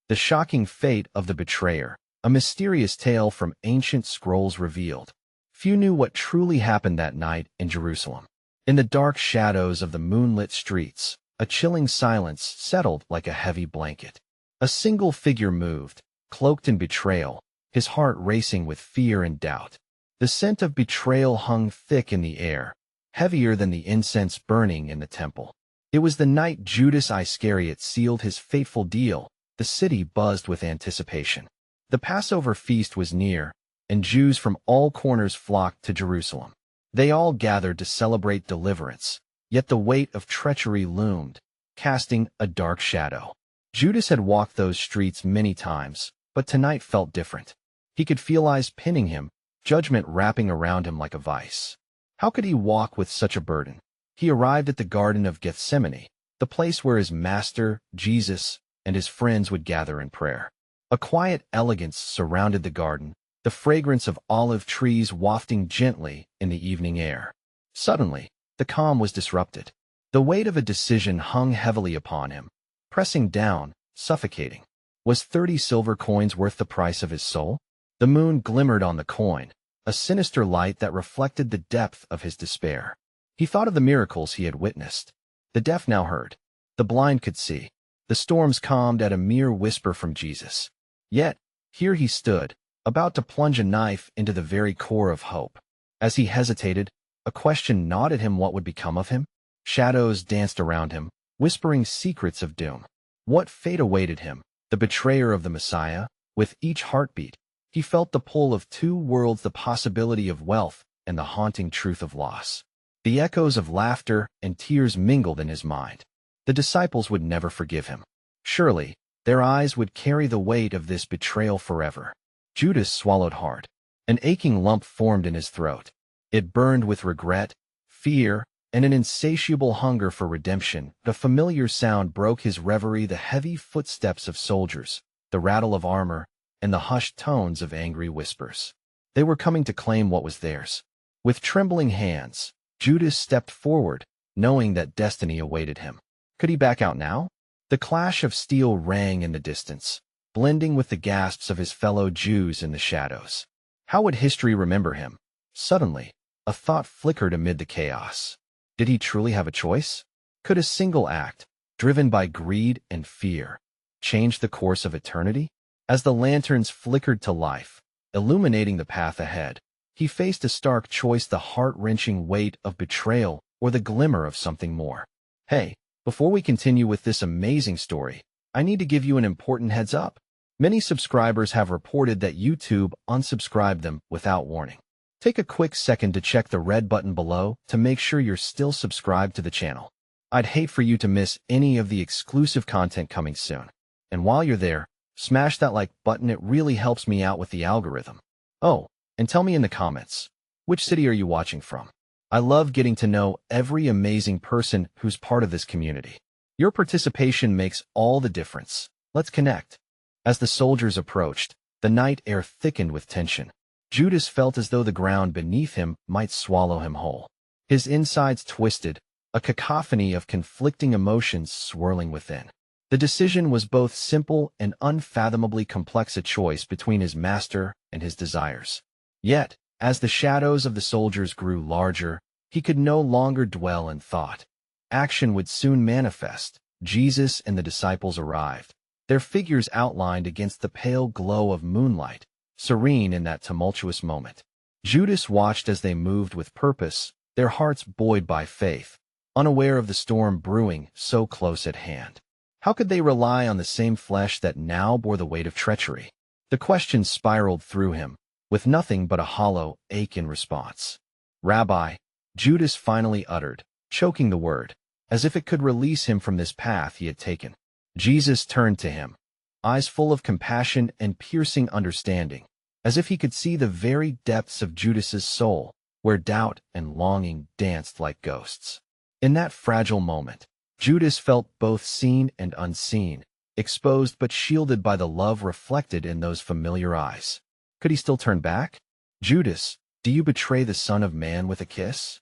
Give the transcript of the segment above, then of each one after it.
The shocking fate of the betrayer, a mysterious tale from ancient scrolls revealed. Few knew what truly happened that night in Jerusalem. In the dark shadows of the moonlit streets, a chilling silence settled like a heavy blanket. A single figure moved, cloaked in betrayal, his heart racing with fear and doubt. The scent of betrayal hung thick in the air, heavier than the incense burning in the temple. It was the night Judas Iscariot sealed his fateful deal. The city buzzed with anticipation. The Passover feast was near, and Jews from all corners flocked to Jerusalem. They all gathered to celebrate deliverance, yet the weight of treachery loomed, casting a dark shadow. Judas had walked those streets many times, but tonight felt different. He could feel eyes pinning him, judgment wrapping around him like a vice. How could he walk with such a burden? He arrived at the Garden of Gethsemane, the place where his master, Jesus, and his friends would gather in prayer. A quiet elegance surrounded the garden, the fragrance of olive trees wafting gently in the evening air. Suddenly, the calm was disrupted. The weight of a decision hung heavily upon him, pressing down, suffocating. Was 30 silver coins worth the price of his soul? The moon glimmered on the coin, a sinister light that reflected the depth of his despair. He thought of the miracles he had witnessed. The deaf now heard. The blind could see. The storms calmed at a mere whisper from Jesus. Yet, here he stood, about to plunge a knife into the very core of hope. As he hesitated, a question gnawed at him: what would become of him? Shadows danced around him, whispering secrets of doom. What fate awaited him, the betrayer of the Messiah? With each heartbeat, he felt the pull of two worlds: the possibility of wealth and the haunting truth of loss. The echoes of laughter and tears mingled in his mind. The disciples would never forgive him. Surely, their eyes would carry the weight of this betrayal forever. Judas swallowed hard. An aching lump formed in his throat. It burned with regret, fear, and an insatiable hunger for redemption. The familiar sound broke his reverie: the heavy footsteps of soldiers, the rattle of armor, and the hushed tones of angry whispers. They were coming to claim what was theirs. With trembling hands, Judas stepped forward, knowing that destiny awaited him. Could he back out now? The clash of steel rang in the distance, blending with the gasps of his fellow Jews in the shadows. How would history remember him? Suddenly, a thought flickered amid the chaos. Did he truly have a choice? Could a single act, driven by greed and fear, change the course of eternity? As the lanterns flickered to life, illuminating the path ahead, he faced a stark choice: the heart-wrenching weight of betrayal or the glimmer of something more. Hey, before we continue with this amazing story, I need to give you an important heads up. Many subscribers have reported that YouTube unsubscribed them without warning. Take a quick second to check the red button below to make sure you're still subscribed to the channel. I'd hate for you to miss any of the exclusive content coming soon. And while you're there, smash that like button. It really helps me out with the algorithm. Oh, and tell me in the comments, which city are you watching from? I love getting to know every amazing person who's part of this community. Your participation makes all the difference. Let's connect. As the soldiers approached, the night air thickened with tension. Judas felt as though the ground beneath him might swallow him whole. His insides twisted, a cacophony of conflicting emotions swirling within. The decision was both simple and unfathomably complex: a choice between his master and his desires. Yet, as the shadows of the soldiers grew larger, he could no longer dwell in thought. Action would soon manifest. Jesus and the disciples arrived, their figures outlined against the pale glow of moonlight, serene in that tumultuous moment. Judas watched as they moved with purpose, their hearts buoyed by faith, unaware of the storm brewing so close at hand. How could they rely on the same flesh that now bore the weight of treachery? The question spiraled through him, with nothing but a hollow ache in response. "Rabbi," Judas finally uttered, choking the word, as if it could release him from this path he had taken. Jesus turned to him, eyes full of compassion and piercing understanding, as if he could see the very depths of Judas's soul, where doubt and longing danced like ghosts. In that fragile moment, Judas felt both seen and unseen, exposed but shielded by the love reflected in those familiar eyes. Could he still turn back? "Judas, do you betray the Son of Man with a kiss?"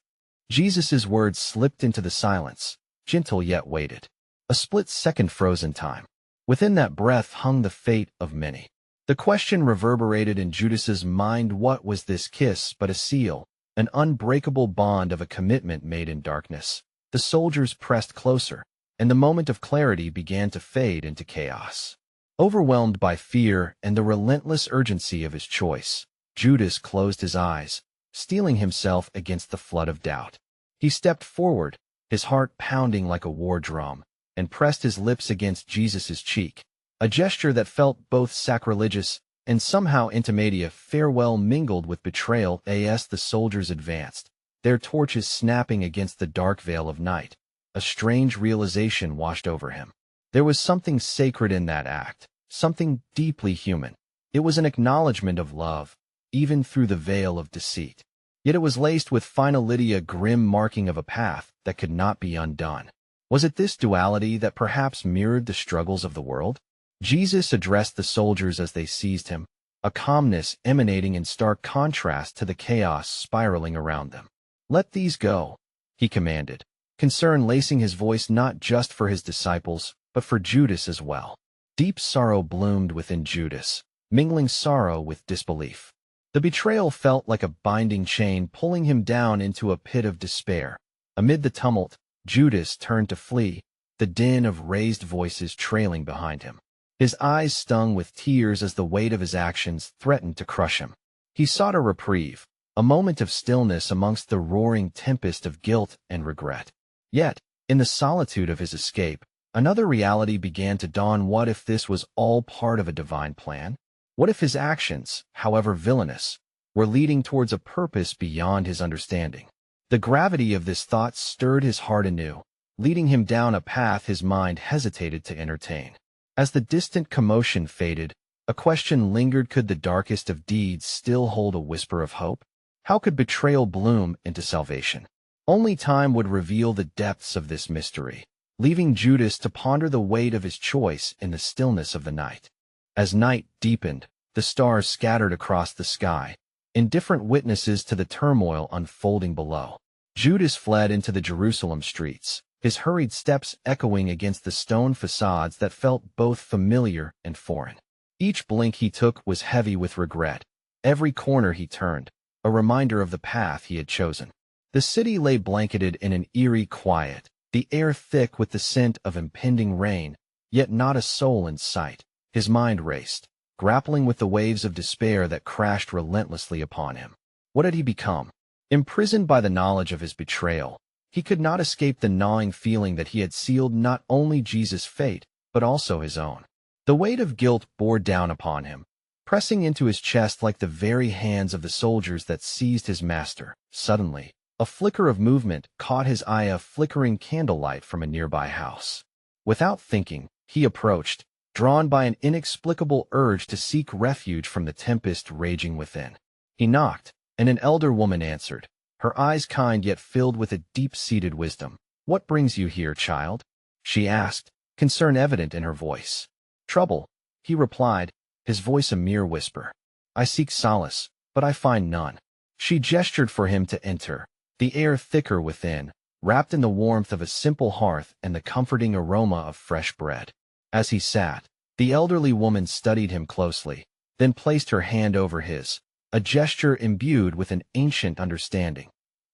Jesus' words slipped into the silence, gentle yet weighted. A split second froze in time. Within that breath hung the fate of many. The question reverberated in Judas's mind: what was this kiss but a seal, an unbreakable bond of a commitment made in darkness? The soldiers pressed closer, and the moment of clarity began to fade into chaos. Overwhelmed by fear and the relentless urgency of his choice, Judas closed his eyes, steeling himself against the flood of doubt. He stepped forward, his heart pounding like a war drum, and pressed his lips against Jesus' cheek, a gesture that felt both sacrilegious and somehow intimating a farewell mingled with betrayal. As the soldiers advanced, their torches snapping against the dark veil of night, a strange realization washed over him. There was something sacred in that act, something deeply human. It was an acknowledgement of love, even through the veil of deceit. Yet it was laced with finality, a grim marking of a path that could not be undone. Was it this duality that perhaps mirrored the struggles of the world? Jesus addressed the soldiers as they seized him, a calmness emanating in stark contrast to the chaos spiraling around them. "Let these go," he commanded, concern lacing his voice not just for his disciples, but for Judas as well. Deep sorrow bloomed within Judas, mingling sorrow with disbelief. The betrayal felt like a binding chain pulling him down into a pit of despair. Amid the tumult, Judas turned to flee, the din of raised voices trailing behind him. His eyes stung with tears as the weight of his actions threatened to crush him. He sought a reprieve, a moment of stillness amongst the roaring tempest of guilt and regret. Yet, in the solitude of his escape, another reality began to dawn. What if this was all part of a divine plan? What if his actions, however villainous, were leading towards a purpose beyond his understanding? The gravity of this thought stirred his heart anew, leading him down a path his mind hesitated to entertain. As the distant commotion faded, a question lingered: could the darkest of deeds still hold a whisper of hope? How could betrayal bloom into salvation? Only time would reveal the depths of this mystery, leaving Judas to ponder the weight of his choice in the stillness of the night. As night deepened, the stars scattered across the sky, indifferent witnesses to the turmoil unfolding below. Judas fled into the Jerusalem streets, his hurried steps echoing against the stone facades that felt both familiar and foreign. Each blink he took was heavy with regret, every corner he turned, a reminder of the path he had chosen. The city lay blanketed in an eerie quiet, the air thick with the scent of impending rain, yet not a soul in sight. His mind raced, grappling with the waves of despair that crashed relentlessly upon him. What had he become? Imprisoned by the knowledge of his betrayal, he could not escape the gnawing feeling that he had sealed not only Jesus' fate, but also his own. The weight of guilt bore down upon him, pressing into his chest like the very hands of the soldiers that seized his master. Suddenly, a flicker of movement caught his eye, a flickering candlelight from a nearby house. Without thinking, he approached, drawn by an inexplicable urge to seek refuge from the tempest raging within. He knocked, and an elder woman answered, her eyes kind yet filled with a deep-seated wisdom. "What brings you here, child?" she asked, concern evident in her voice. "Trouble," he replied, his voice a mere whisper. "I seek solace, but I find none." She gestured for him to enter, the air thicker within, wrapped in the warmth of a simple hearth and the comforting aroma of fresh bread. As he sat, the elderly woman studied him closely, then placed her hand over his, a gesture imbued with an ancient understanding.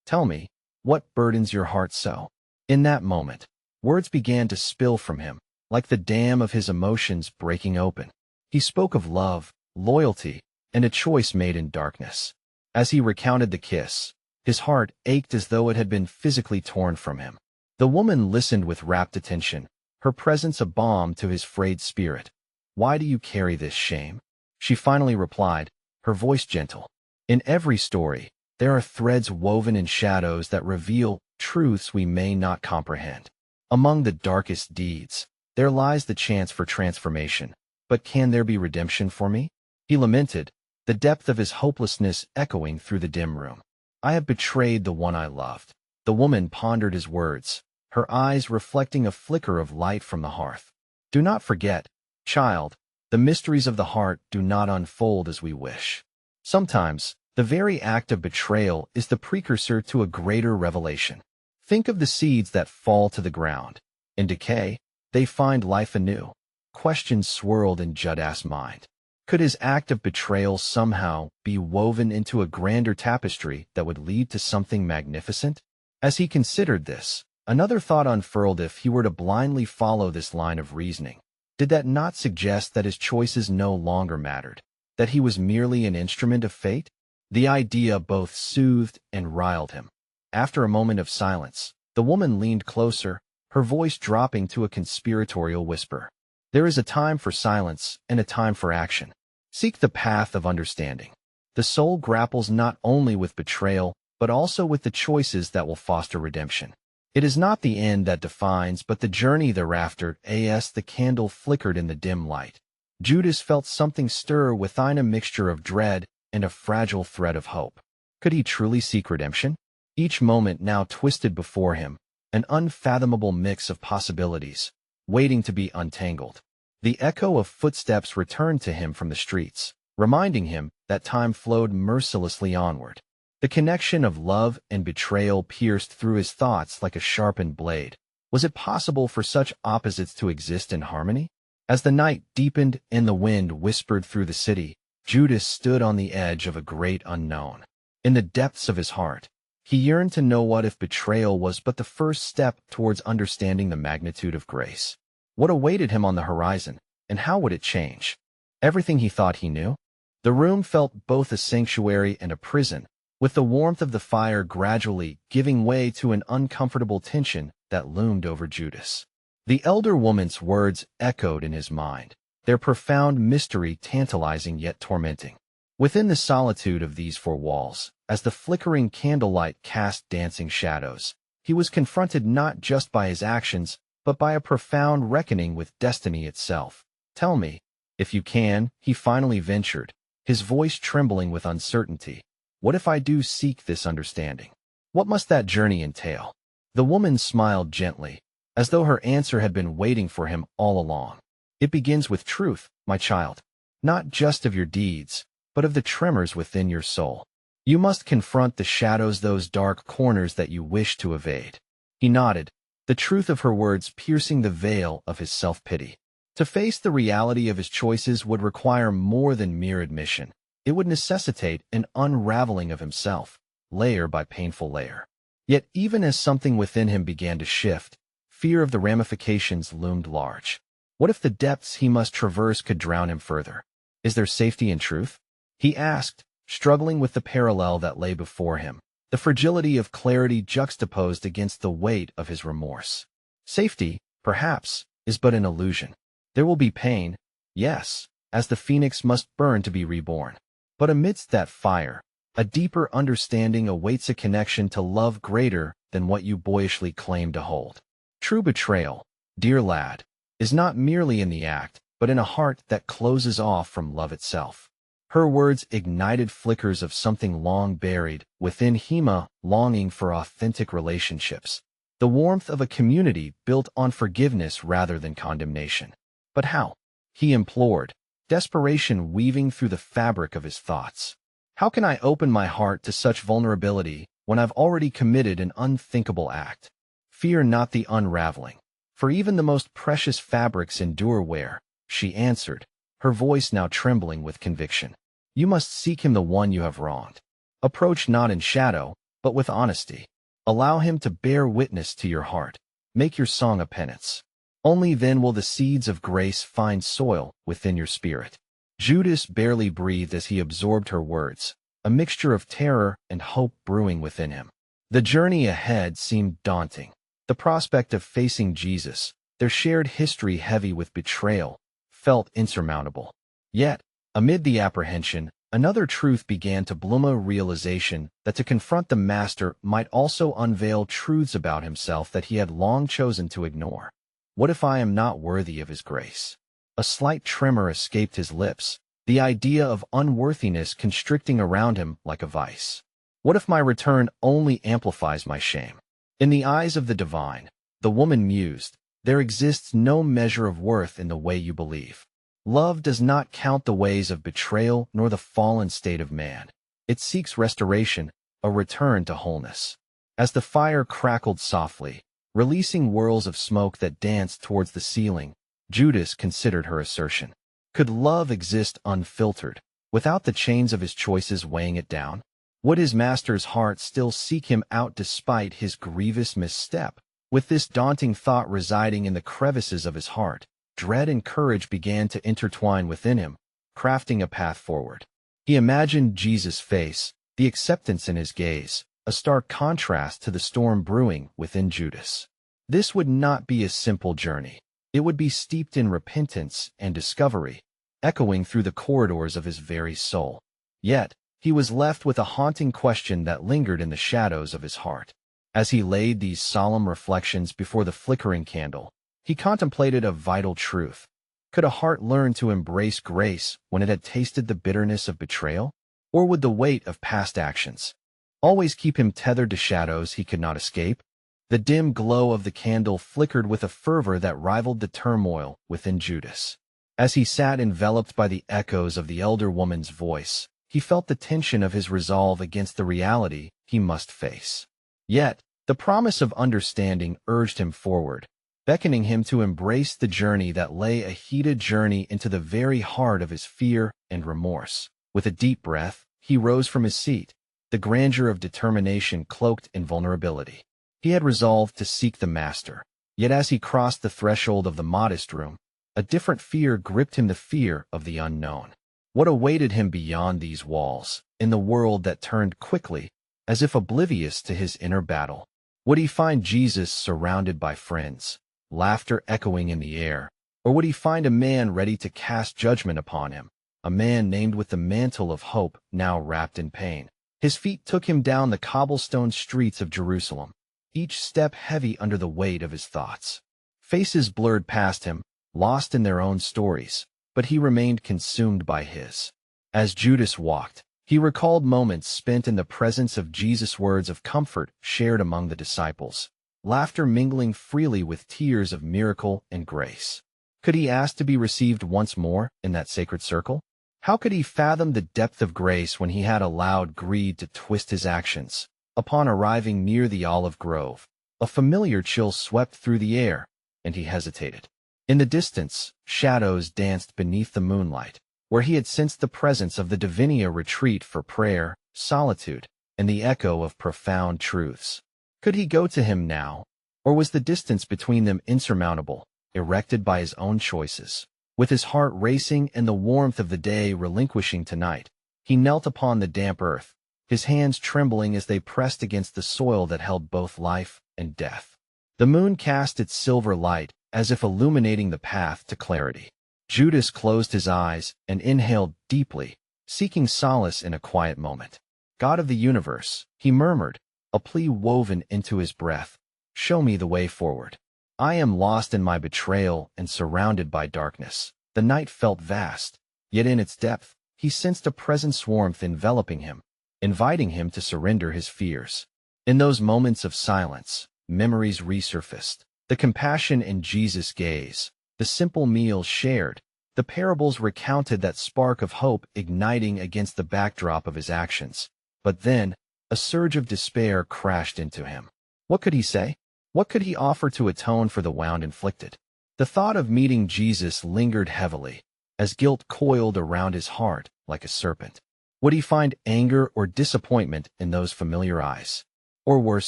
"Tell me, what burdens your heart so?" In that moment, words began to spill from him, like the dam of his emotions breaking open. He spoke of love, loyalty, and a choice made in darkness. As he recounted the kiss, his heart ached as though it had been physically torn from him. The woman listened with rapt attention, her presence a balm to his frayed spirit. "Why do you carry this shame?" she finally replied, her voice gentle. "In every story, there are threads woven in shadows that reveal truths we may not comprehend. Among the darkest deeds, there lies the chance for transformation. But can there be redemption for me?" He lamented, the depth of his hopelessness echoing through the dim room. "I have betrayed the one I loved." The woman pondered his words, her eyes reflecting a flicker of light from the hearth. "Do not forget, child, the mysteries of the heart do not unfold as we wish. Sometimes, the very act of betrayal is the precursor to a greater revelation. Think of the seeds that fall to the ground. In decay, they find life anew. Questions swirled in Judas' mind. Could his act of betrayal somehow be woven into a grander tapestry that would lead to something magnificent? As he considered this, another thought unfurled. If he were to blindly follow this line of reasoning, did that not suggest that his choices no longer mattered, that he was merely an instrument of fate? The idea both soothed and riled him. After a moment of silence, the woman leaned closer, her voice dropping to a conspiratorial whisper. There is a time for silence and a time for action. Seek the path of understanding. The soul grapples not only with betrayal, but also with the choices that will foster redemption. It is not the end that defines, but the journey thereafter. As the candle flickered in the dim light, Judas felt something stir within, a mixture of dread and a fragile thread of hope. Could he truly seek redemption? Each moment now twisted before him, an unfathomable mix of possibilities, waiting to be untangled. The echo of footsteps returned to him from the streets, reminding him that time flowed mercilessly onward. The connection of love and betrayal pierced through his thoughts like a sharpened blade. Was it possible for such opposites to exist in harmony? As the night deepened and the wind whispered through the city, Judas stood on the edge of a great unknown. In the depths of his heart, he yearned to know what if betrayal was but the first step towards understanding the magnitude of grace. What awaited him on the horizon, and how would it change everything he thought he knew? The room felt both a sanctuary and a prison, with the warmth of the fire gradually giving way to an uncomfortable tension that loomed over Judas. The elder woman's words echoed in his mind, their profound mystery tantalizing yet tormenting. Within the solitude of these four walls, as the flickering candlelight cast dancing shadows, he was confronted not just by his actions, but by a profound reckoning with destiny itself. Tell me, if you can, he finally ventured, his voice trembling with uncertainty. What if I do seek this understanding? What must that journey entail? The woman smiled gently, as though her answer had been waiting for him all along. It begins with truth, my child, not just of your deeds, but of the tremors within your soul. You must confront the shadows, those dark corners that you wish to evade. He nodded, the truth of her words piercing the veil of his self-pity. To face the reality of his choices would require more than mere admission. It would necessitate an unraveling of himself, layer by painful layer. Yet even as something within him began to shift, fear of the ramifications loomed large. What if the depths he must traverse could drown him further? Is there safety in truth? He asked, struggling with the parallel that lay before him, the fragility of clarity juxtaposed against the weight of his remorse. Safety, perhaps, is but an illusion. There will be pain, yes, as the phoenix must burn to be reborn. But amidst that fire, a deeper understanding awaits, a connection to love greater than what you boyishly claim to hold. True betrayal, dear lad, is not merely in the act, but in a heart that closes off from love itself. Her words ignited flickers of something long buried within Hema, longing for authentic relationships, the warmth of a community built on forgiveness rather than condemnation. But how? He implored, desperation weaving through the fabric of his thoughts. How can I open my heart to such vulnerability when I've already committed an unthinkable act? Fear not the unraveling, for even the most precious fabrics endure wear, she answered, her voice now trembling with conviction. You must seek him, the one you have wronged. Approach not in shadow, but with honesty. Allow him to bear witness to your heart. Make your song a penance. Only then will the seeds of grace find soil within your spirit. Judas barely breathed as he absorbed her words, a mixture of terror and hope brewing within him. The journey ahead seemed daunting. The prospect of facing Jesus, their shared history heavy with betrayal, felt insurmountable. Yet, amid the apprehension, another truth began to bloom, a realization that to confront the Master might also unveil truths about himself that he had long chosen to ignore. What if I am not worthy of his grace? A slight tremor escaped his lips, the idea of unworthiness constricting around him like a vice. What if my return only amplifies my shame? In the eyes of the divine, the woman mused, there exists no measure of worth in the way you believe. Love does not count the ways of betrayal nor the fallen state of man. It seeks restoration, a return to wholeness. As the fire crackled softly, releasing whirls of smoke that danced towards the ceiling, Judas considered her assertion. Could love exist unfiltered, without the chains of his choices weighing it down? Would his master's heart still seek him out despite his grievous misstep? With this daunting thought residing in the crevices of his heart, dread and courage began to intertwine within him, crafting a path forward. He imagined Jesus' face, the acceptance in his gaze, a stark contrast to the storm brewing within Judas. This would not be a simple journey. It would be steeped in repentance and discovery, echoing through the corridors of his very soul. Yet, he was left with a haunting question that lingered in the shadows of his heart. As he laid these solemn reflections before the flickering candle, he contemplated a vital truth. Could a heart learn to embrace grace when it had tasted the bitterness of betrayal? Or would the weight of past actions always keep him tethered to shadows he could not escape? The dim glow of the candle flickered with a fervor that rivaled the turmoil within Judas. As he sat enveloped by the echoes of the elder woman's voice, he felt the tension of his resolve against the reality he must face. Yet, the promise of understanding urged him forward, beckoning him to embrace the journey that lay, a heated journey into the very heart of his fear and remorse. With a deep breath, he rose from his seat, the grandeur of determination cloaked in vulnerability. He had resolved to seek the Master, yet as he crossed the threshold of the modest room, a different fear gripped him, the fear of the unknown. What awaited him beyond these walls, in the world that turned quickly, as if oblivious to his inner battle? Would he find Jesus surrounded by friends, laughter echoing in the air, or would he find a man ready to cast judgment upon him, a man named with the mantle of hope now wrapped in pain? His feet took him down the cobblestone streets of Jerusalem, each step heavy under the weight of his thoughts. Faces blurred past him, lost in their own stories, but he remained consumed by his. As Judas walked, he recalled moments spent in the presence of Jesus, words of comfort shared among the disciples, laughter mingling freely with tears of miracle and grace. Could he ask to be received once more in that sacred circle? How could he fathom the depth of grace when he had allowed greed to twist his actions? Upon arriving near the olive grove, a familiar chill swept through the air, and he hesitated. In the distance, shadows danced beneath the moonlight, where he had sensed the presence of the Divinia retreat for prayer, solitude, and the echo of profound truths. Could he go to him now, or was the distance between them insurmountable, erected by his own choices? With his heart racing and the warmth of the day relinquishing to night, he knelt upon the damp earth, his hands trembling as they pressed against the soil that held both life and death. The moon cast its silver light, as if illuminating the path to clarity. Judas closed his eyes and inhaled deeply, seeking solace in a quiet moment. God of the universe, he murmured, a plea woven into his breath, show me the way forward. I am lost in my betrayal and surrounded by darkness. The night felt vast, yet in its depth, he sensed a presence warmth enveloping him, inviting him to surrender his fears. In those moments of silence, memories resurfaced. The compassion in Jesus' gaze, the simple meals shared, the parables recounted, that spark of hope igniting against the backdrop of his actions. But then, a surge of despair crashed into him. What could he say? What could he offer to atone for the wound inflicted? The thought of meeting Jesus lingered heavily, as guilt coiled around his heart like a serpent. Would he find anger or disappointment in those familiar eyes? Or worse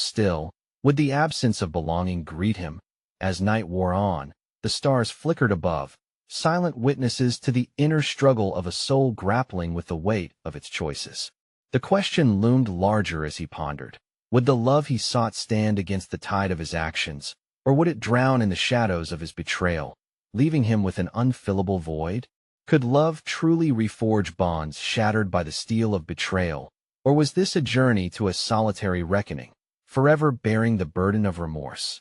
still, would the absence of belonging greet him? As night wore on, the stars flickered above, silent witnesses to the inner struggle of a soul grappling with the weight of its choices. The question loomed larger as he pondered. Would the love he sought stand against the tide of his actions, or would it drown in the shadows of his betrayal, leaving him with an unfillable void? Could love truly reforge bonds shattered by the steel of betrayal, or was this a journey to a solitary reckoning, forever bearing the burden of remorse?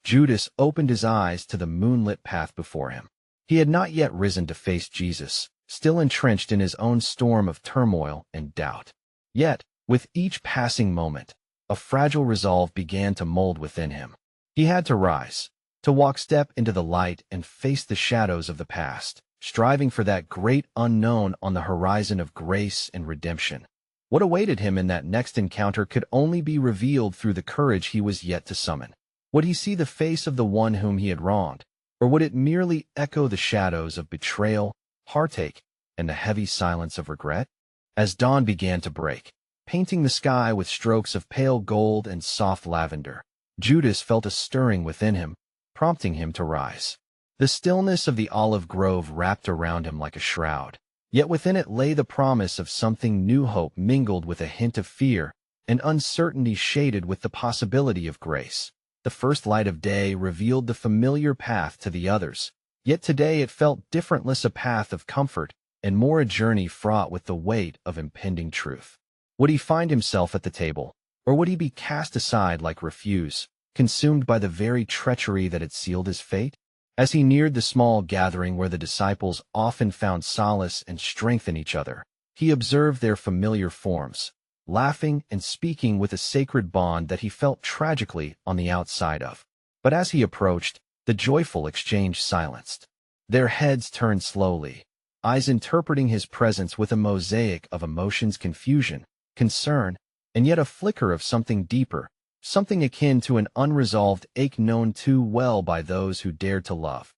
Judas opened his eyes to the moonlit path before him. He had not yet risen to face Jesus, still entrenched in his own storm of turmoil and doubt. Yet, with each passing moment, a fragile resolve began to mold within him. He had to rise, to walk step into the light and face the shadows of the past, striving for that great unknown on the horizon of grace and redemption. What awaited him in that next encounter could only be revealed through the courage he was yet to summon. Would he see the face of the one whom he had wronged, Or would it merely echo the shadows of betrayal, heartache, and the heavy silence of regret? As dawn began to break, painting the sky with strokes of pale gold and soft lavender, Judas felt a stirring within him, prompting him to rise. The stillness of the olive grove wrapped around him like a shroud, yet within it lay the promise of something new, hope mingled with a hint of fear, and uncertainty shaded with the possibility of grace. The first light of day revealed the familiar path to the others, yet today it felt different, less a path of comfort, and more a journey fraught with the weight of impending truth. Would he find himself at the table, or would he be cast aside like refuse, consumed by the very treachery that had sealed his fate? As he neared the small gathering where the disciples often found solace and strength in each other, he observed their familiar forms, laughing and speaking with a sacred bond that he felt tragically on the outside of. But as he approached, the joyful exchange silenced. Their heads turned slowly, eyes interpreting his presence with a mosaic of emotions: confusion, concern, and yet a flicker of something deeper, something akin to an unresolved ache known too well by those who dared to love.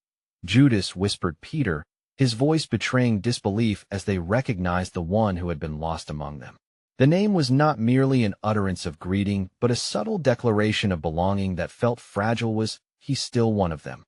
"Judas," whispered Peter, his voice betraying disbelief as they recognized the one who had been lost among them. The name was not merely an utterance of greeting, but a subtle declaration of belonging that felt fragile. Was he still one of them?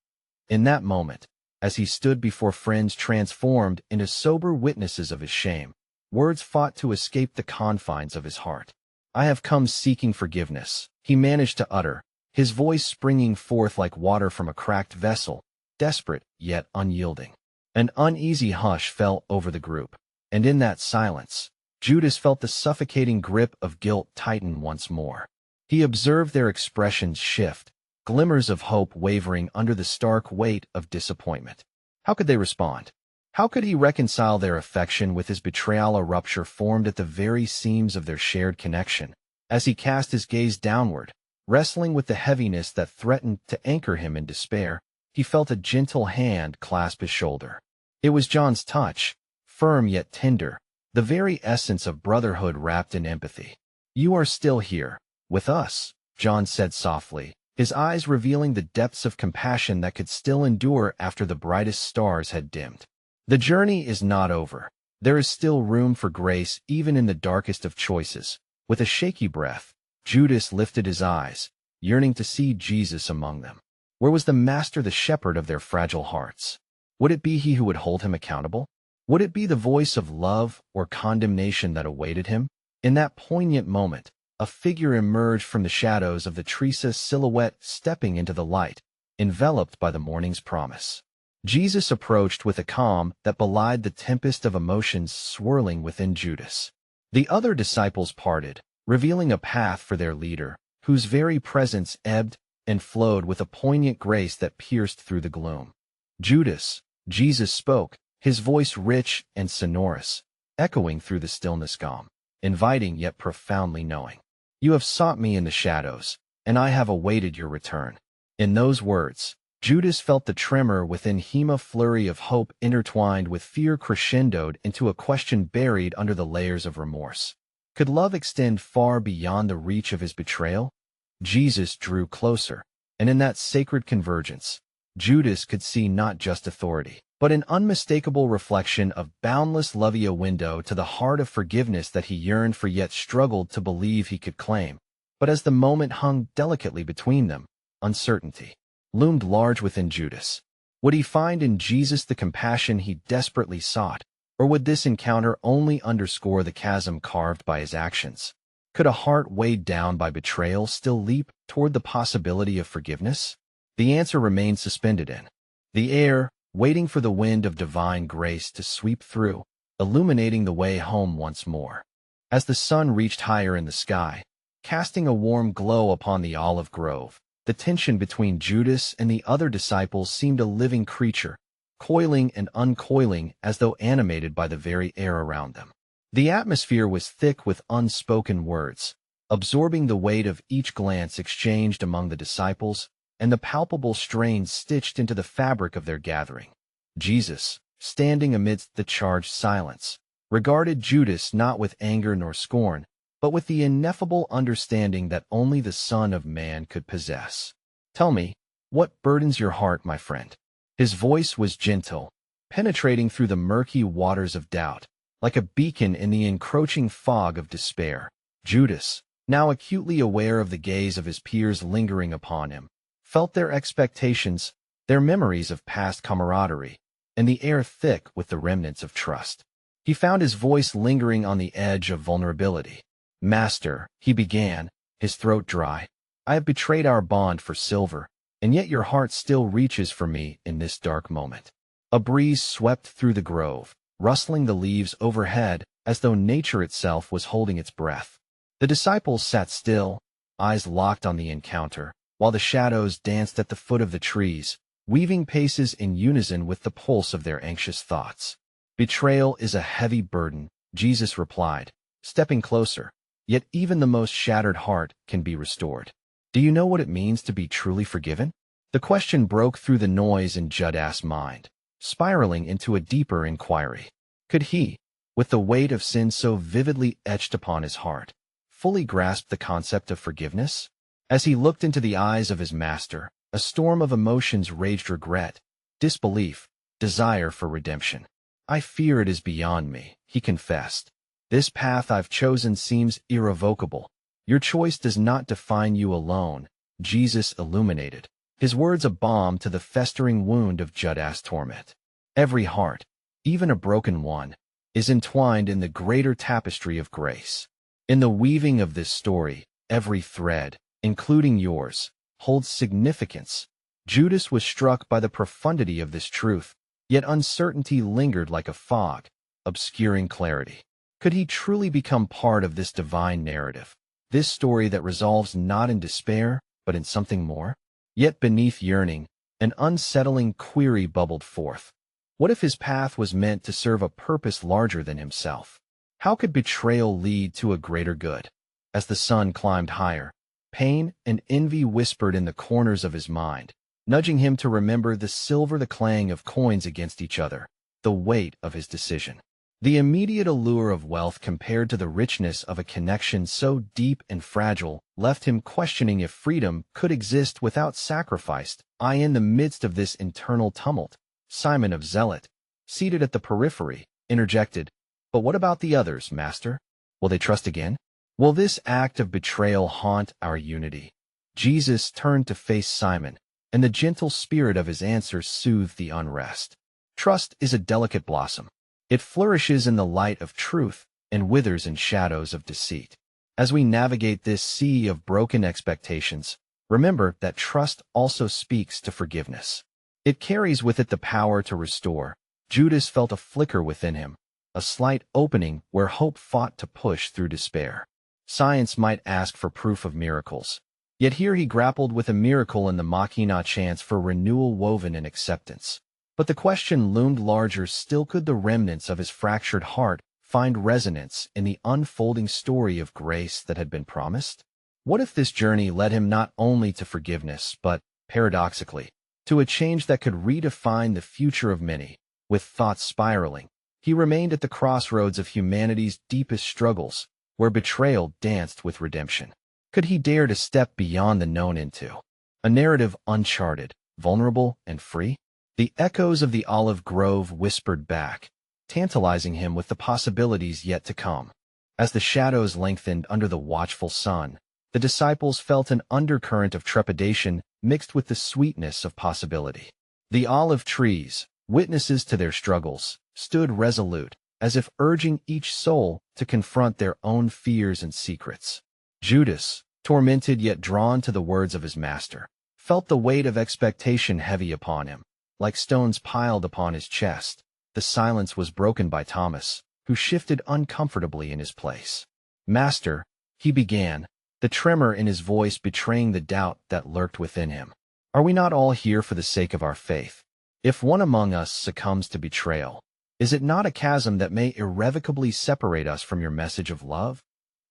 In that moment, as he stood before friends transformed into sober witnesses of his shame, words fought to escape the confines of his heart. "I have come seeking forgiveness," he managed to utter, his voice springing forth like water from a cracked vessel, desperate yet unyielding. An uneasy hush fell over the group, and in that silence, Judas felt the suffocating grip of guilt tighten once more. He observed their expressions shift, glimmers of hope wavering under the stark weight of disappointment. How could they respond? How could he reconcile their affection with his betrayal? A rupture formed at the very seams of their shared connection. As he cast his gaze downward, wrestling with the heaviness that threatened to anchor him in despair, he felt a gentle hand clasp his shoulder. It was John's touch, firm yet tender, the very essence of brotherhood wrapped in empathy. "You are still here, with us," John said softly, his eyes revealing the depths of compassion that could still endure after the brightest stars had dimmed. "The journey is not over. There is still room for grace even in the darkest of choices." With a shaky breath, Judas lifted his eyes, yearning to see Jesus among them. Where was the Master, the shepherd of their fragile hearts? Would it be he who would hold him accountable? Would it be the voice of love or condemnation that awaited him? In that poignant moment, a figure emerged from the shadows of the trees, a silhouette stepping into the light, enveloped by the morning's promise. Jesus approached with a calm that belied the tempest of emotions swirling within Judas. The other disciples parted, revealing a path for their leader, whose very presence ebbed and flowed with a poignant grace that pierced through the gloom. "Judas," Jesus spoke, his voice rich and sonorous, echoing through the stillness, calm, inviting yet profoundly knowing. "You have sought me in the shadows, and I have awaited your return." In those words, Judas felt the tremor within him, a flurry of hope intertwined with fear crescendoed into a question buried under the layers of remorse. Could love extend far beyond the reach of his betrayal? Jesus drew closer, and in that sacred convergence, Judas could see not just authority, but an unmistakable reflection of boundless love, a window to the heart of forgiveness that he yearned for yet struggled to believe he could claim. But as the moment hung delicately between them, uncertainty loomed large within Judas. Would he find in Jesus the compassion he desperately sought, or would this encounter only underscore the chasm carved by his actions? Could a heart weighed down by betrayal still leap toward the possibility of forgiveness? The answer remained suspended in the air, waiting for the wind of divine grace to sweep through, illuminating the way home once more. As the sun reached higher in the sky, casting a warm glow upon the olive grove, the tension between Judas and the other disciples seemed a living creature, coiling and uncoiling as though animated by the very air around them. The atmosphere was thick with unspoken words, absorbing the weight of each glance exchanged among the disciples and the palpable strains stitched into the fabric of their gathering. Jesus, standing amidst the charged silence, regarded Judas not with anger nor scorn, but with the ineffable understanding that only the Son of Man could possess. "Tell me, what burdens your heart, my friend?" His voice was gentle, penetrating through the murky waters of doubt, like a beacon in the encroaching fog of despair. Judas, now acutely aware of the gaze of his peers lingering upon him, felt their expectations, their memories of past camaraderie, and the air thick with the remnants of trust. He found his voice lingering on the edge of vulnerability. "Master," he began, his throat dry, "I have betrayed our bond for silver, and yet your heart still reaches for me in this dark moment." A breeze swept through the grove, rustling the leaves overhead as though nature itself was holding its breath. The disciples sat still, eyes locked on the encounter, while the shadows danced at the foot of the trees, weaving paces in unison with the pulse of their anxious thoughts. "Betrayal is a heavy burden," Jesus replied, stepping closer, "yet even the most shattered heart can be restored. Do you know what it means to be truly forgiven?" The question broke through the noise in Judas' mind, spiraling into a deeper inquiry. Could he, with the weight of sin so vividly etched upon his heart, fully grasp the concept of forgiveness? As he looked into the eyes of his master, a storm of emotions raged: regret, disbelief, desire for redemption. "I fear it is beyond me," he confessed. "This path I've chosen seems irrevocable. Your choice does not define you alone," Jesus illuminated, his words a balm to the festering wound of Judas' torment. Every heart, even a broken one, is entwined in the greater tapestry of grace. In the weaving of this story, every thread, including yours, holds significance. Judas was struck by the profundity of this truth, yet uncertainty lingered like a fog, obscuring clarity. Could he truly become part of this divine narrative, this story that resolves not in despair, but in something more? Yet beneath yearning, an unsettling query bubbled forth. What if his path was meant to serve a purpose larger than himself? How could betrayal lead to a greater good? As the sun climbed higher, pain and envy whispered in the corners of his mind, nudging him to remember the clang of coins against each other, the weight of his decision. The immediate allure of wealth compared to the richness of a connection so deep and fragile left him questioning if freedom could exist without sacrifice. In the midst of this internal tumult, Simon of Zealot, seated at the periphery, interjected, "But what about the others, Master? Will they trust again? Will this act of betrayal haunt our unity?" Jesus turned to face Simon, and the gentle spirit of his answer soothed the unrest. "Trust is a delicate blossom. It flourishes in the light of truth and withers in shadows of deceit. As we navigate this sea of broken expectations, remember that trust also speaks to forgiveness. It carries with it the power to restore." Judas felt a flicker within him, a slight opening where hope fought to push through despair. Science might ask for proof of miracles, yet here he grappled with a miracle in the machina chance for renewal woven in acceptance. But the question loomed larger still: could the remnants of his fractured heart find resonance in the unfolding story of grace that had been promised? What if this journey led him not only to forgiveness, but, paradoxically, to a change that could redefine the future of many? With thoughts spiraling, he remained at the crossroads of humanity's deepest struggles, where betrayal danced with redemption. Could he dare to step beyond the known into a narrative uncharted, vulnerable, and free? The echoes of the olive grove whispered back, tantalizing him with the possibilities yet to come. As the shadows lengthened under the watchful sun, the disciples felt an undercurrent of trepidation mixed with the sweetness of possibility. The olive trees, witnesses to their struggles, stood resolute, as if urging each soul to confront their own fears and secrets. Judas, tormented yet drawn to the words of his master, felt the weight of expectation heavy upon him. Like stones piled upon his chest, the silence was broken by Thomas, who shifted uncomfortably in his place. "Master," he began, the tremor in his voice betraying the doubt that lurked within him, "are we not all here for the sake of our faith? If one among us succumbs to betrayal, is it not a chasm that may irrevocably separate us from your message of love?"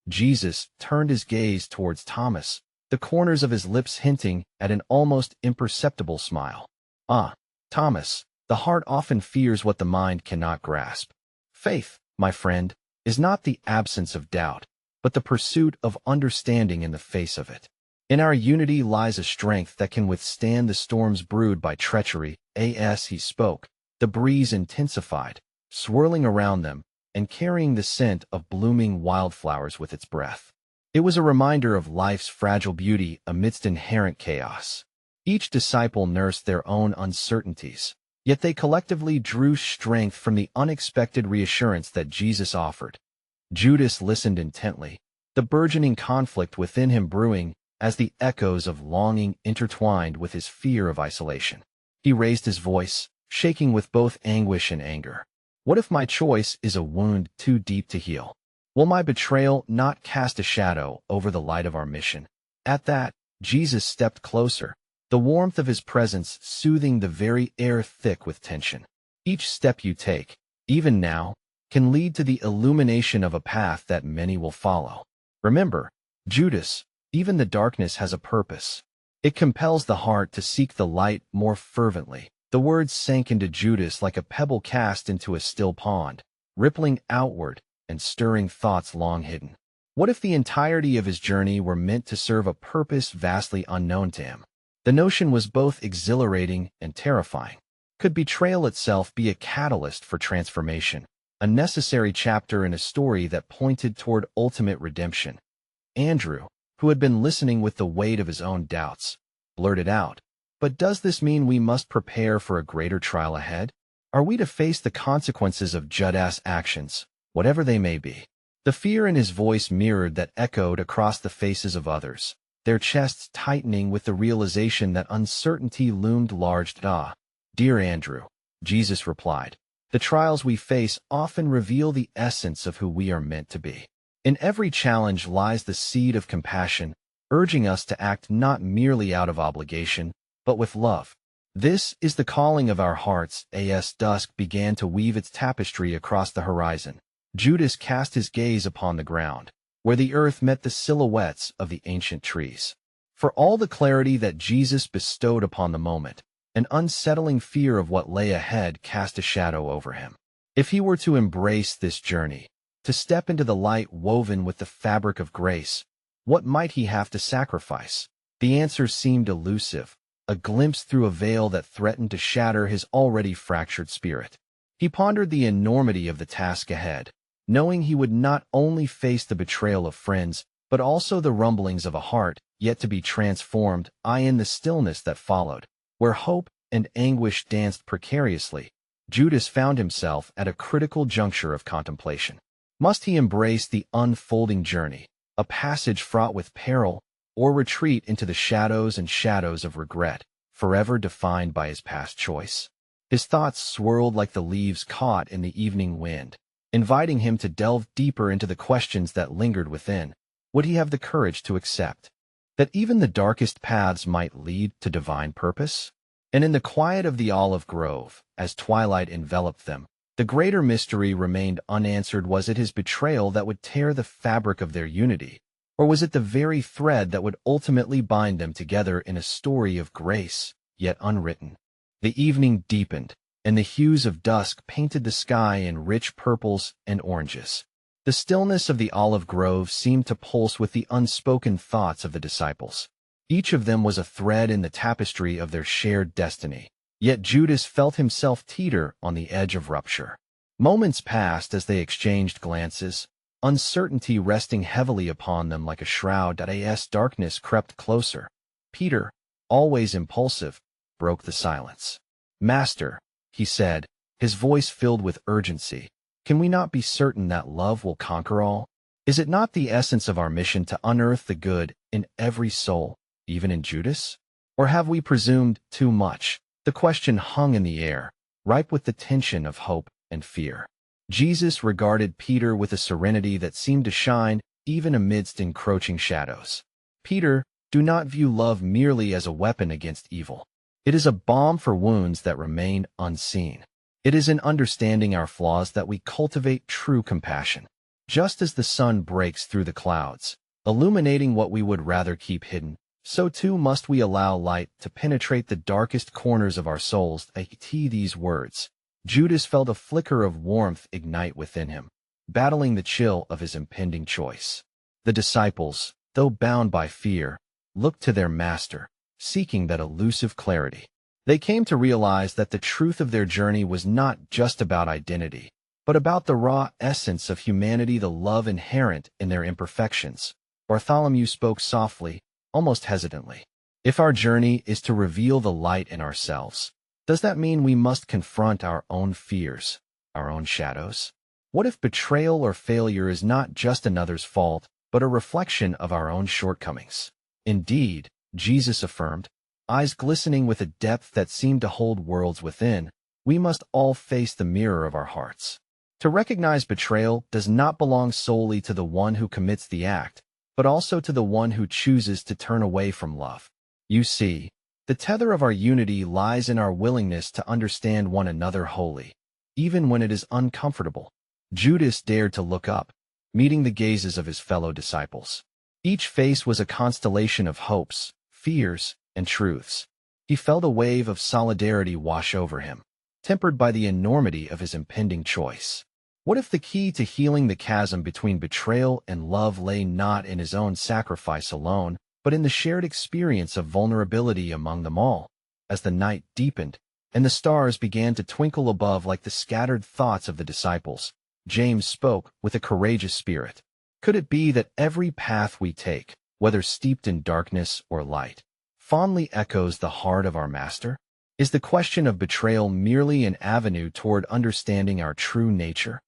Jesus turned his gaze towards Thomas, the corners of his lips hinting at an almost imperceptible smile. "Ah, Thomas, the heart often fears what the mind cannot grasp. Faith, my friend, is not the absence of doubt, but the pursuit of understanding in the face of it. In our unity lies a strength that can withstand the storms brewed by treachery As he spoke, the breeze intensified, swirling around them and carrying the scent of blooming wildflowers with its breath. It was a reminder of life's fragile beauty amidst inherent chaos. Each disciple nursed their own uncertainties, yet they collectively drew strength from the unexpected reassurance that Jesus offered. Judas listened intently, the burgeoning conflict within him brewing as the echoes of longing intertwined with his fear of isolation. He raised his voice, shaking with both anguish and anger. What if my choice is a wound too deep to heal? Will my betrayal not cast a shadow over the light of our mission? At that, Jesus stepped closer, the warmth of his presence soothing the very air thick with tension. Each step you take, even now, can lead to the illumination of a path that many will follow. Remember, Judas, even the darkness has a purpose. It compels the heart to seek the light more fervently. The words sank into Judas like a pebble cast into a still pond, rippling outward and stirring thoughts long hidden. What if the entirety of his journey were meant to serve a purpose vastly unknown to him? The notion was both exhilarating and terrifying. Could betrayal itself be a catalyst for transformation, a necessary chapter in a story that pointed toward ultimate redemption? Andrew, who had been listening with the weight of his own doubts, blurted out, "But does this mean we must prepare for a greater trial ahead? Are we to face the consequences of Judas' actions, whatever they may be?" The fear in his voice mirrored that echoed across the faces of others, their chests tightening with the realization that uncertainty loomed large. "Dear Andrew," Jesus replied, "the trials we face often reveal the essence of who we are meant to be. In every challenge lies the seed of compassion, urging us to act not merely out of obligation, but with love. This is the calling of our hearts." As dusk began to weave its tapestry across the horizon, Judas cast his gaze upon the ground, where the earth met the silhouettes of the ancient trees. For all the clarity that Jesus bestowed upon the moment, an unsettling fear of what lay ahead cast a shadow over him. If he were to embrace this journey, to step into the light woven with the fabric of grace, what might he have to sacrifice? The answer seemed elusive, a glimpse through a veil that threatened to shatter his already fractured spirit. He pondered the enormity of the task ahead, knowing he would not only face the betrayal of friends, but also the rumblings of a heart yet to be transformed. In the stillness that followed, where hope and anguish danced precariously, Judas found himself at a critical juncture of contemplation. Must he embrace the unfolding journey, a passage fraught with peril, or retreat into the shadows and shadows of regret, forever defined by his past choice? His thoughts swirled like the leaves caught in the evening wind, inviting him to delve deeper into the questions that lingered within. Would he have the courage to accept that even the darkest paths might lead to divine purpose? And in the quiet of the olive grove, as twilight enveloped them, the greater mystery remained unanswered. Was it his betrayal that would tear the fabric of their unity, or was it the very thread that would ultimately bind them together in a story of grace, yet unwritten? The evening deepened, and the hues of dusk painted the sky in rich purples and oranges. The stillness of the olive grove seemed to pulse with the unspoken thoughts of the disciples. Each of them was a thread in the tapestry of their shared destiny. Yet Judas felt himself teeter on the edge of rupture. Moments passed as they exchanged glances, uncertainty resting heavily upon them like a shroud. As darkness crept closer, Peter, always impulsive, broke the silence. "Master," he said, his voice filled with urgency, "can we not be certain that love will conquer all? Is it not the essence of our mission to unearth the good in every soul, even in Judas? Or have we presumed too much?" The question hung in the air, ripe with the tension of hope and fear. Jesus regarded Peter with a serenity that seemed to shine even amidst encroaching shadows. "Peter, do not view love merely as a weapon against evil. It is a balm for wounds that remain unseen. It is in understanding our flaws that we cultivate true compassion. Just as the sun breaks through the clouds, illuminating what we would rather keep hidden, so too must we allow light to penetrate the darkest corners of our souls." These words, Judas felt a flicker of warmth ignite within him, battling the chill of his impending choice. The disciples, though bound by fear, looked to their master, seeking that elusive clarity. They came to realize that the truth of their journey was not just about identity, but about the raw essence of humanity, the love inherent in their imperfections. Bartholomew spoke softly, almost hesitantly. If our journey is to reveal the light in ourselves, does that mean we must confront our own fears, our own shadows? What if betrayal or failure is not just another's fault, but a reflection of our own shortcomings? Indeed, Jesus affirmed, eyes glistening with a depth that seemed to hold worlds within, we must all face the mirror of our hearts. To recognize betrayal does not belong solely to the one who commits the act, but also to the one who chooses to turn away from love. You see, the tether of our unity lies in our willingness to understand one another wholly, even when it is uncomfortable. Judas dared to look up, meeting the gazes of his fellow disciples. Each face was a constellation of hopes, fears, and truths. He felt a wave of solidarity wash over him, tempered by the enormity of his impending choice. What if the key to healing the chasm between betrayal and love lay not in his own sacrifice alone, but in the shared experience of vulnerability among them all? As the night deepened, and the stars began to twinkle above like the scattered thoughts of the disciples, James spoke with a courageous spirit. Could it be that every path we take, whether steeped in darkness or light, fondly echoes the heart of our Master? Is the question of betrayal merely an avenue toward understanding our true nature?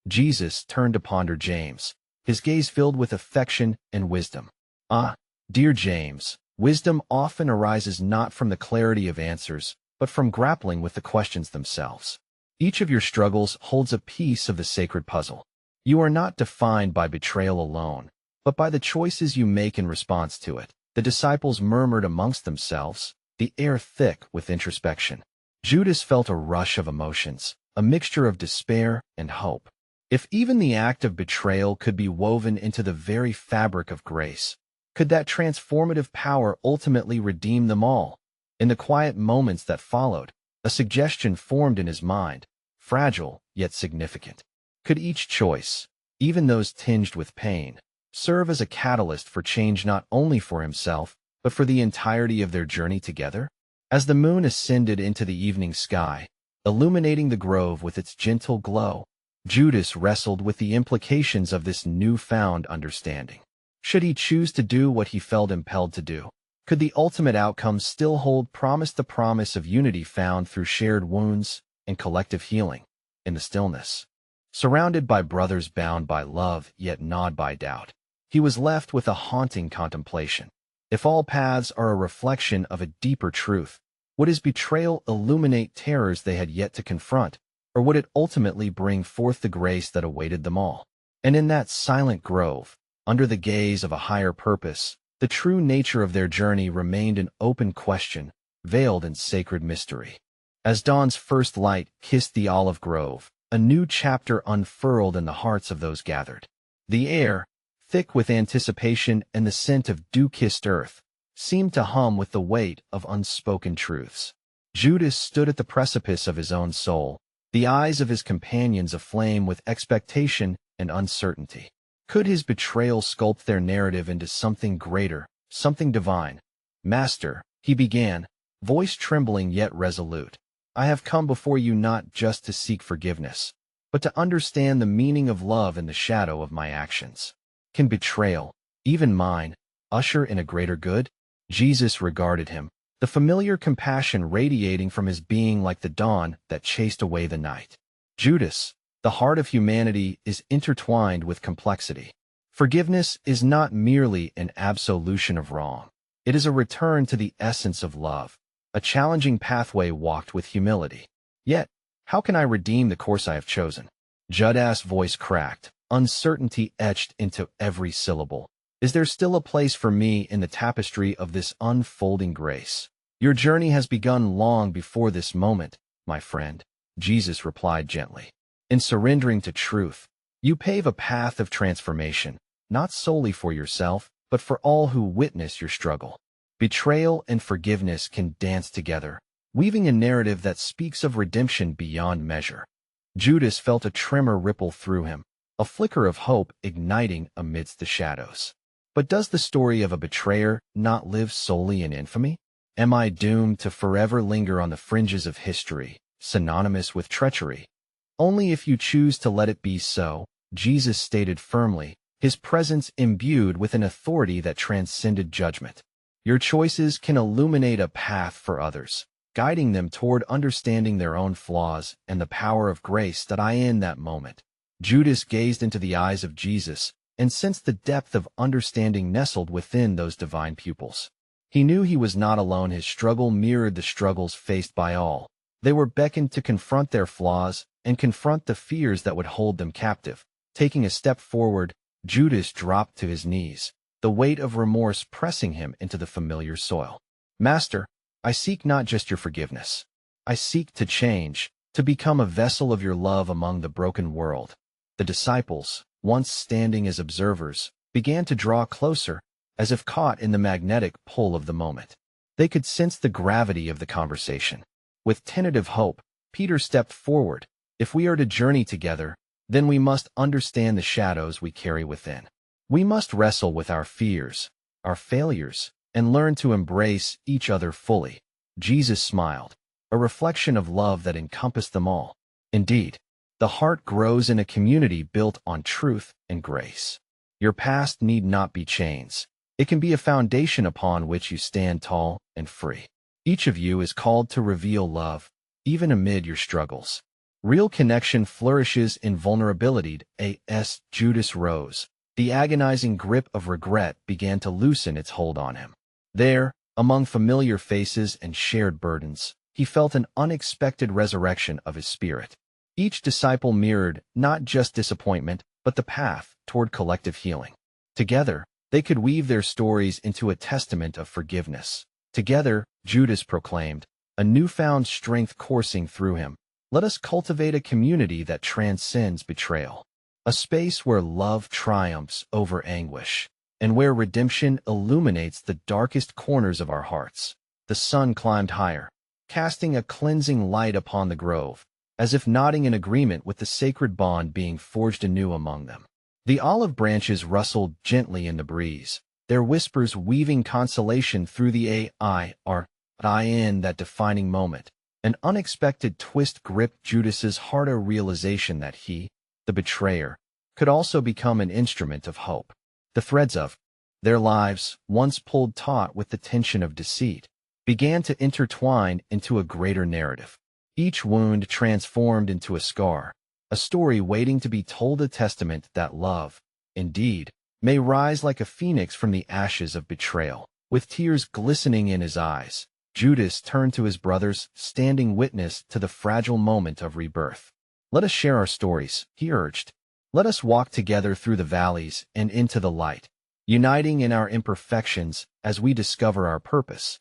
Jesus turned to ponder James, his gaze filled with affection and wisdom. Ah, dear James, wisdom often arises not from the clarity of answers, but from grappling with the questions themselves. Each of your struggles holds a piece of the sacred puzzle. You are not defined by betrayal alone, but by the choices you make in response to it. The disciples murmured amongst themselves, the air thick with introspection. Judas felt a rush of emotions, a mixture of despair and hope. If even the act of betrayal could be woven into the very fabric of grace, could that transformative power ultimately redeem them all? In the quiet moments that followed, a suggestion formed in his mind, fragile yet significant. Could each choice, even those tinged with pain, serve as a catalyst for change not only for himself, but for the entirety of their journey together? As the moon ascended into the evening sky, illuminating the grove with its gentle glow, Judas wrestled with the implications of this newfound understanding. Should he choose to do what he felt impelled to do? Could the ultimate outcome still hold the promise of unity found through shared wounds and collective healing? In the stillness, surrounded by brothers bound by love yet gnawed by doubt, he was left with a haunting contemplation. If all paths are a reflection of a deeper truth, would his betrayal illuminate terrors they had yet to confront, or would it ultimately bring forth the grace that awaited them all? And in that silent grove, under the gaze of a higher purpose, the true nature of their journey remained an open question, veiled in sacred mystery. As dawn's first light kissed the olive grove, a new chapter unfurled in the hearts of those gathered. The air, thick with anticipation and the scent of dew-kissed earth, seemed to hum with the weight of unspoken truths. Judas stood at the precipice of his own soul, the eyes of his companions aflame with expectation and uncertainty. Could his betrayal sculpt their narrative into something greater, something divine? Master, he began, voice trembling yet resolute, I have come before you not just to seek forgiveness, but to understand the meaning of love in the shadow of my actions. Can betrayal, even mine, usher in a greater good? Jesus regarded him, the familiar compassion radiating from his being like the dawn that chased away the night. Judas, the heart of humanity is intertwined with complexity. Forgiveness is not merely an absolution of wrong. It is a return to the essence of love, a challenging pathway walked with humility. Yet, how can I redeem the course I have chosen? Judas' voice cracked, uncertainty etched into every syllable. Is there still a place for me in the tapestry of this unfolding grace? Your journey has begun long before this moment, my friend, Jesus replied gently. In surrendering to truth, you pave a path of transformation, not solely for yourself, but for all who witness your struggle. Betrayal and forgiveness can dance together, weaving a narrative that speaks of redemption beyond measure. Judas felt a tremor ripple through him, a flicker of hope igniting amidst the shadows. But does the story of a betrayer not live solely in infamy? Am I doomed to forever linger on the fringes of history, synonymous with treachery? Only if you choose to let it be so, Jesus stated firmly, his presence imbued with an authority that transcended judgment. Your choices can illuminate a path for others, guiding them toward understanding their own flaws and the power of grace that I in that moment. Judas gazed into the eyes of Jesus and sensed the depth of understanding nestled within those divine pupils. He knew he was not alone. His struggle mirrored the struggles faced by all. They were beckoned to confront their flaws and confront the fears that would hold them captive. Taking a step forward, Judas dropped to his knees, the weight of remorse pressing him into the familiar soil. Master, I seek not just your forgiveness. I seek to change, to become a vessel of your love among the broken world. The disciples, once standing as observers, began to draw closer, as if caught in the magnetic pull of the moment. They could sense the gravity of the conversation. With tentative hope, Peter stepped forward. If we are to journey together, then we must understand the shadows we carry within. We must wrestle with our fears, our failures, and learn to embrace each other fully. Jesus smiled, a reflection of love that encompassed them all. Indeed, the heart grows in a community built on truth and grace. Your past need not be chains. It can be a foundation upon which you stand tall and free. Each of you is called to reveal love, even amid your struggles. Real connection flourishes in vulnerability. As Judas rose, the agonizing grip of regret began to loosen its hold on him. There, among familiar faces and shared burdens, he felt an unexpected resurrection of his spirit. Each disciple mirrored not just disappointment, but the path toward collective healing. Together, they could weave their stories into a testament of forgiveness. Together, Judas proclaimed, a newfound strength coursing through him. Let us cultivate a community that transcends betrayal, a space where love triumphs over anguish, and where redemption illuminates the darkest corners of our hearts. The sun climbed higher, casting a cleansing light upon the grove, as if nodding in agreement with the sacred bond being forged anew among them. The olive branches rustled gently in the breeze, their whispers weaving consolation through the in that defining moment. An unexpected twist gripped Judas's heart, a realization that he, the betrayer, could also become an instrument of hope. The threads of their lives, once pulled taut with the tension of deceit, began to intertwine into a greater narrative. Each wound transformed into a scar, a story waiting to be told, a testament that love, indeed, may rise like a phoenix from the ashes of betrayal. With tears glistening in his eyes, Judas turned to his brothers, standing witness to the fragile moment of rebirth. Let us share our stories, he urged. Let us walk together through the valleys and into the light, uniting in our imperfections as we discover our purpose.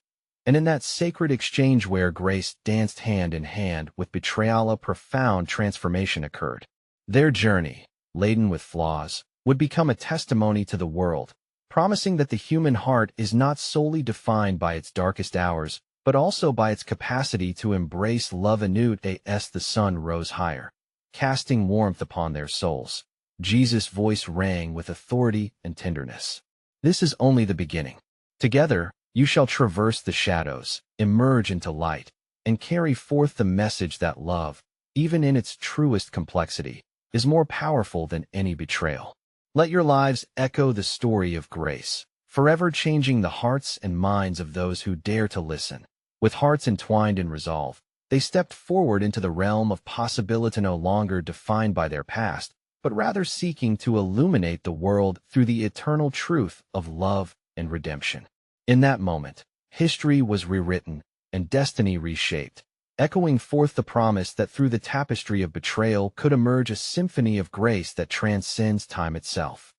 And in that sacred exchange where grace danced hand in hand with betrayal, a profound transformation occurred. Their journey, laden with flaws, would become a testimony to the world, promising that the human heart is not solely defined by its darkest hours, but also by its capacity to embrace love anew. As the sun rose higher, casting warmth upon their souls, Jesus' voice rang with authority and tenderness. This is only the beginning. Together, you shall traverse the shadows, emerge into light, and carry forth the message that love, even in its truest complexity, is more powerful than any betrayal. Let your lives echo the story of grace, forever changing the hearts and minds of those who dare to listen. With hearts entwined in resolve, they stepped forward into the realm of possibility, no longer defined by their past, but rather seeking to illuminate the world through the eternal truth of love and redemption. In that moment, history was rewritten and destiny reshaped, echoing forth the promise that through the tapestry of betrayal could emerge a symphony of grace that transcends time itself.